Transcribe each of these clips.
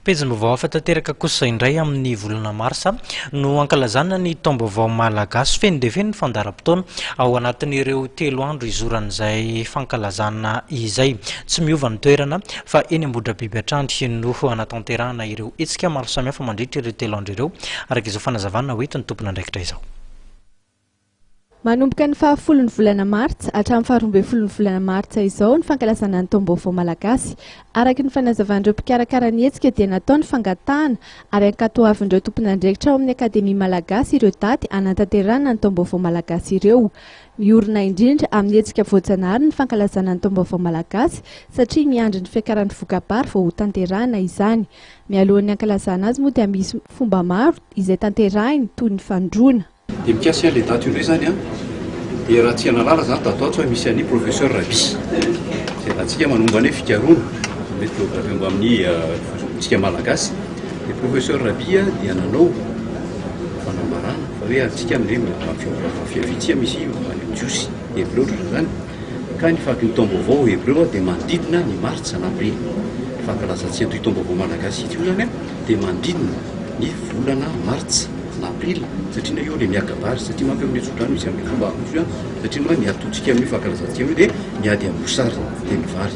Pejim-baovao afa-tanteraka kosa indray amin'ny volana marsa no ankalazana ny taom-baovao malagasy feno dia feno ny fandaharam-potoana ao anatin'ireo 3 andro izoran'izay fankalazana izay. Tsy miova ny toerana fa eny Ambohidrabiby Atrandry no anatanterahana ireo hetsika maro samihafa mandritra ireo 3 andro ireo araka izao fanazavana hoentin'ny tompona andraikitra izao. Manomboka ny 10 volana Martsa hatramin'ny 12 volana Martsa izao ny fankalazana ny taom-baovao malagasy. Araka ny fanazavan'ireo mpikarakara ny hetsika dia natao ny fangatahana ary ankatoavin'ireo tompon'andraikitra ao amin'ny akademia malagasy ireo daty anatanterahana ny taom-baovao malagasy ireo. Miorina indrindra amin'ny hetsika voajanahary ny fankalazana ny taom-baovao malagasy satria miandry ny fiakaran'ny vokabary vao ho tanterahana izany. Mialohan'ny ankalazana azy moa dia misy fomba maro izay tanterahiny toy ny fandroana. Dia mikasy ilay daty indray zany dia raha tsy analala zany tato hoe misy an'ny professeur Raby izay rahantsika manomba ny fikaroana mety geografia amin'ny tsika malagasy. Dia professeur Raby dia nanao fanambarana fa hoe antsika amin'ny fiavitsika misy jiosy hebreo zany ka ny faky ny taom-baovao hebreo dia manodidina ny martsa na avril. Ny fankalazantsika ny taom-baovao malagasy ity zany dia manodidina ny volana martsa na avril satria na eo le miakabary satria manko amin'ny tsodrano misy amin'ny fomba amoso satria hoe miatotsika amin'ny fankalazantsika hoe dia miady ambosary dia mivary.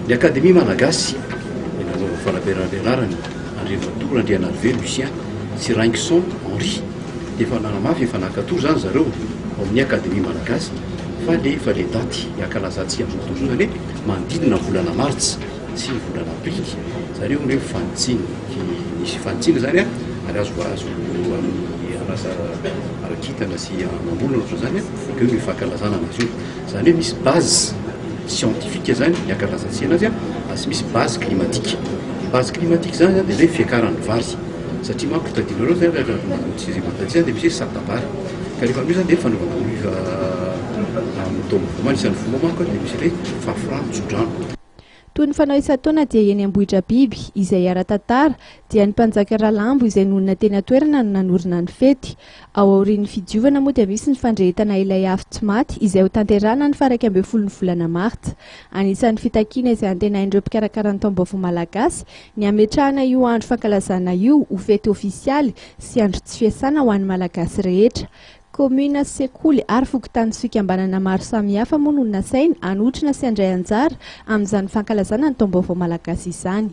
Ny akademia malagasy nanao fanaberanarany Andriamatora Andrianarivelo Lucien sy Rainguesson Henri dia efa nanamafy efa nankatory zany zareo ao amin'ny akademia malagasy fa le daty ankalazantsika amin'ny tontolo zany manodidina volana martsa sy volana avril zareo hoe fanitsiny nisy fanitsiny zany ary azo anasa arakitana sy ambolona ohatran' zany keo ny fankalazana anazy io zany hoe misy base scientifique zany ny ankalazantsika anazy sy misy base climatique. Base climatique zany dia zay fiakaran'ny vary satria manko tadinareo zany tsy matadisa dia misy satabary ka rehefa amin'io zany dia fanaovana amin'ny taom-baovao isan'ny fomba manko dia misy ilay fafrano tsodrano. Toy ny fanao isan-taona dia eny Ambohidrabiby izay ara-tantara dia ny mpanjaka Ralambo izay nonina teny an-toerana no nanorina ny fety. Ao aorian'ny fidiovana moa dia misy ny fandrehetana ilay afo tsy maty izay ho tanterahana ny 12 volana Martsa. Anisan'ny fitakiana izay antenain'ireo mpikarakara ny taom-baovao malagasy ny ametrahana io andro fankalazana io ho fety ofisialy sy andro tsy fiasana ho an'ny malagasy rehetra. Komina, sekoly ary fokontany sy fikambanana maro samihafa moa no nasainy hanotrina sy handray anjara amin'izany fankalazana ny taom-baovao malagasy izany.